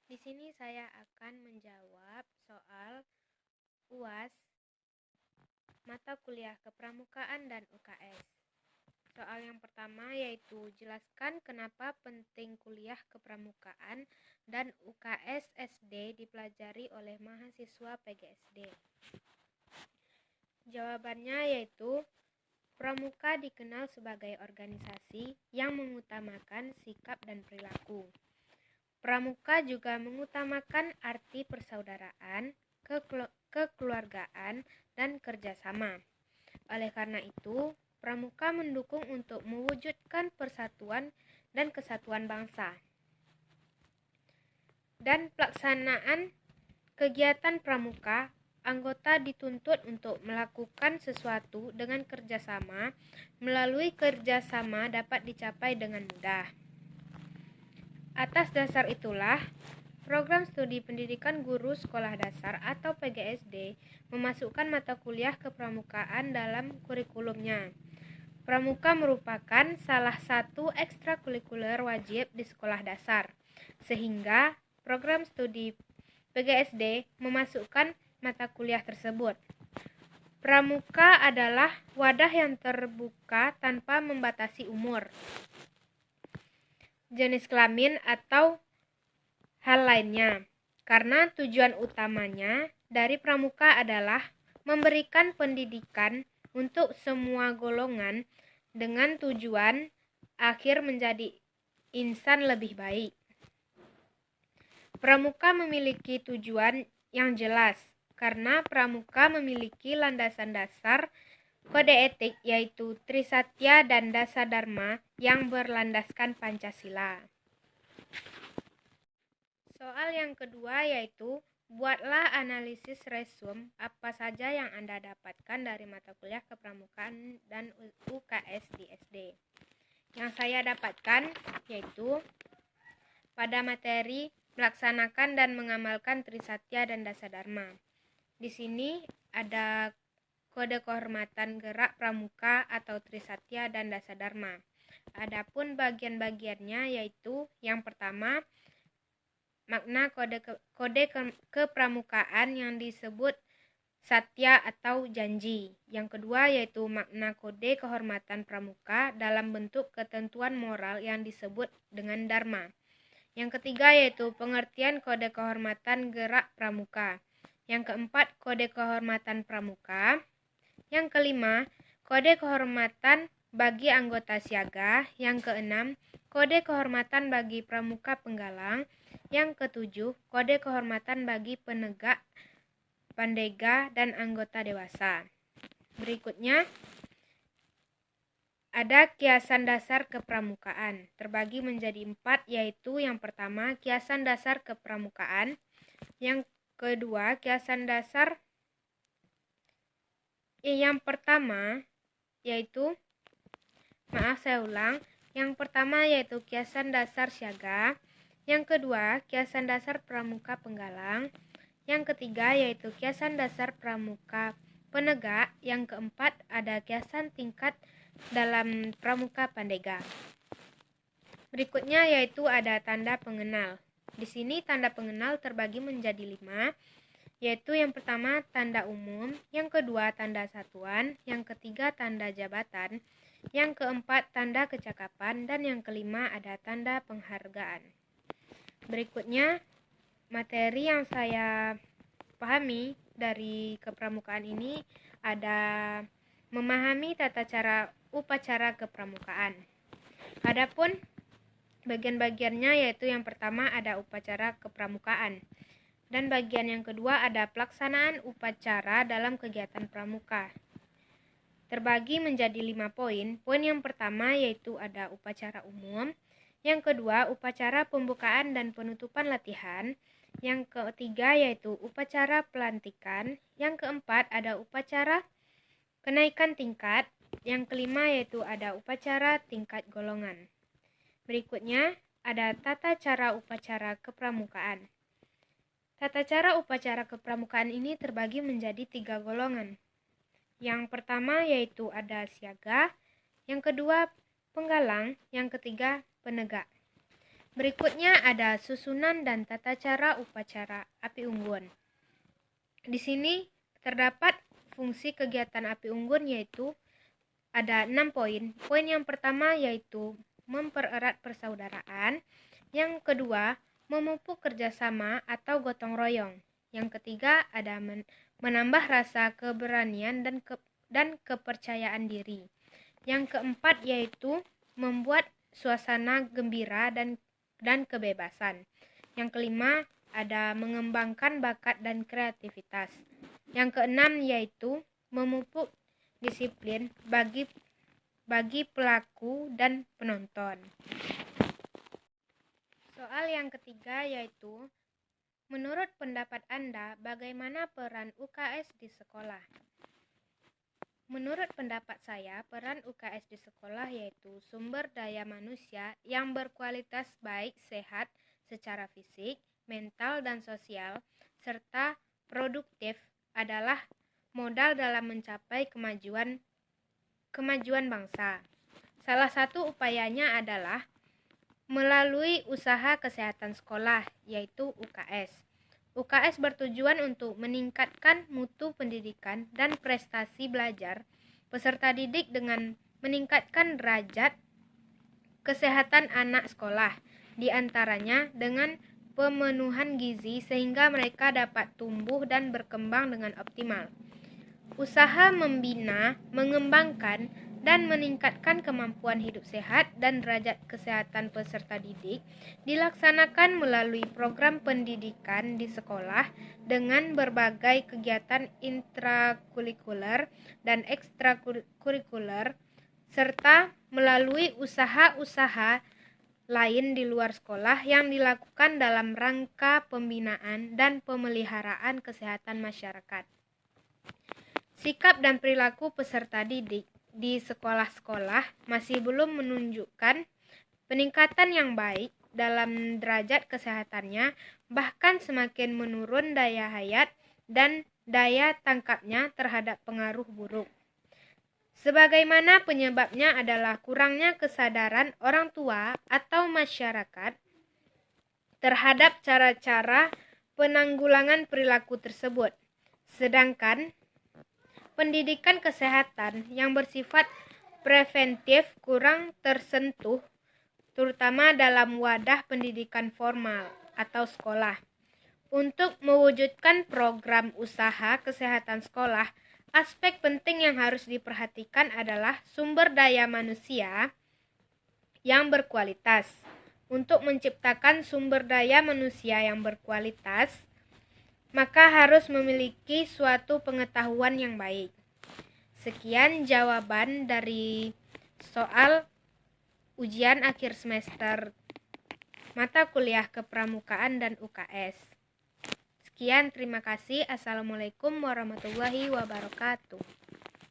Di sini saya akan menjawab soal UAS mata kuliah kepramukaan dan UKS. Soal yang pertama yaitu jelaskan kenapa penting kuliah kepramukaan dan UKS SD dipelajari oleh mahasiswa PGSD. Jawabannya yaitu pramuka dikenal sebagai organisasi yang mengutamakan sikap dan perilaku. Pramuka juga mengutamakan arti persaudaraan, kekeluargaan, dan kerjasama. Oleh karena itu, pramuka mendukung untuk mewujudkan persatuan dan kesatuan bangsa. Dan pelaksanaan kegiatan pramuka, anggota dituntut untuk melakukan sesuatu dengan kerjasama. Melalui kerjasama dapat dicapai dengan mudah. Atas dasar itulah, program studi pendidikan guru sekolah dasar atau PGSD memasukkan mata kuliah kepramukaan dalam kurikulumnya. Pramuka merupakan salah satu ekstrakurikuler wajib di sekolah dasar, sehingga program studi PGSD memasukkan mata kuliah tersebut. Pramuka adalah wadah yang terbuka tanpa membatasi umur, jenis kelamin, atau hal lainnya, karena tujuan utamanya dari pramuka adalah memberikan pendidikan untuk semua golongan dengan tujuan akhir menjadi insan lebih baik. Pramuka memiliki tujuan yang jelas karena pramuka memiliki landasan dasar kode etik yaitu Trisatya dan Dasadharma yang berlandaskan Pancasila. Soal yang kedua yaitu buatlah analisis resum apa saja yang Anda dapatkan dari mata kuliah kepramukaan dan UKS di SD. Yang saya dapatkan yaitu pada materi melaksanakan dan mengamalkan Trisatya dan Dasadharma. Di sini ada kode kehormatan gerak pramuka atau Trisatya dan Dasadharma. Adapun bagian-bagiannya yaitu yang pertama makna kode kepramukaan yang disebut satya atau janji. Yang kedua yaitu makna kode kehormatan pramuka dalam bentuk ketentuan moral yang disebut dengan dharma. Yang ketiga yaitu pengertian kode kehormatan gerak pramuka. Yang keempat kode kehormatan pramuka. Yang kelima kode kehormatan bagi anggota siaga. Yang keenam kode kehormatan bagi pramuka penggalang. Yang ketujuh kode kehormatan bagi penegak, pandega, dan anggota dewasa. Berikutnya ada kiasan dasar kepramukaan, terbagi menjadi 4, yaitu yang pertama kiasan dasar kepramukaan, yang kedua kiasan dasar yang pertama yaitu yang pertama yaitu kiasan dasar siaga, yang kedua kiasan dasar pramuka penggalang, yang ketiga yaitu kiasan dasar pramuka penegak, yang keempat ada kiasan tingkat dalam pramuka pandega. Berikutnya yaitu ada tanda pengenal. Di sini tanda pengenal terbagi menjadi 5, yaitu yang pertama tanda umum, yang kedua tanda satuan, yang ketiga tanda jabatan, yang keempat tanda kecakapan, dan yang kelima ada tanda penghargaan. Berikutnya materi yang saya pahami dari kepramukaan ini ada memahami tata cara upacara kepramukaan. Adapun bagian-bagiannya yaitu yang pertama ada upacara kepramukaan. Dan bagian yang kedua ada pelaksanaan upacara dalam kegiatan pramuka. Terbagi menjadi 5 poin. Poin yang pertama yaitu ada upacara umum. Yang kedua upacara pembukaan dan penutupan latihan. Yang ketiga yaitu upacara pelantikan. Yang keempat ada upacara kenaikan tingkat. Yang kelima yaitu ada upacara tingkat golongan. Berikutnya ada tata cara upacara kepramukaan. Tata cara upacara kepramukaan ini terbagi menjadi 3 golongan. Yang pertama yaitu ada siaga, yang kedua penggalang, yang ketiga penegak. Berikutnya ada susunan dan tata cara upacara api unggun. Di sini terdapat fungsi kegiatan api unggun yaitu ada 6 poin. Poin yang pertama yaitu mempererat persaudaraan. Yang kedua, memupuk kerjasama atau gotong royong. Yang ketiga ada menambah rasa keberanian dan kepercayaan diri. Yang keempat yaitu membuat suasana gembira dan kebebasan. Yang kelima ada mengembangkan bakat dan kreativitas. Yang keenam yaitu memupuk disiplin bagi pelaku dan penonton. Soal yang ketiga yaitu, menurut pendapat Anda, bagaimana peran UKS di sekolah? Menurut pendapat saya, peran UKS di sekolah yaitu sumber daya manusia yang berkualitas baik, sehat secara fisik, mental, dan sosial, serta produktif adalah modal dalam mencapai kemajuan bangsa. Salah satu upayanya adalah melalui usaha kesehatan sekolah, yaitu UKS. UKS bertujuan untuk meningkatkan mutu pendidikan dan prestasi belajar peserta didik dengan meningkatkan derajat kesehatan anak sekolah, di antaranya dengan pemenuhan gizi sehingga mereka dapat tumbuh dan berkembang dengan optimal. Usaha membina, mengembangkan, dan meningkatkan kemampuan hidup sehat dan derajat kesehatan peserta didik dilaksanakan melalui program pendidikan di sekolah dengan berbagai kegiatan intrakurikuler dan ekstrakurikuler, serta melalui usaha-usaha lain di luar sekolah yang dilakukan dalam rangka pembinaan dan pemeliharaan kesehatan masyarakat. Sikap dan perilaku peserta didik di sekolah-sekolah masih belum menunjukkan peningkatan yang baik dalam derajat kesehatannya, bahkan semakin menurun daya hayat dan daya tangkapnya terhadap pengaruh buruk. Sebagaimana penyebabnya adalah kurangnya kesadaran orang tua atau masyarakat terhadap cara-cara penanggulangan perilaku tersebut. Sedangkan pendidikan kesehatan yang bersifat preventif kurang tersentuh, terutama dalam wadah pendidikan formal atau sekolah. Untuk mewujudkan program usaha kesehatan sekolah, aspek penting yang harus diperhatikan adalah sumber daya manusia yang berkualitas. Untuk menciptakan sumber daya manusia yang berkualitas, maka harus memiliki suatu pengetahuan yang baik. Sekian jawaban dari soal ujian akhir semester mata kuliah kepramukaan dan UKS. Sekian, terima kasih. Assalamualaikum warahmatullahi wabarakatuh.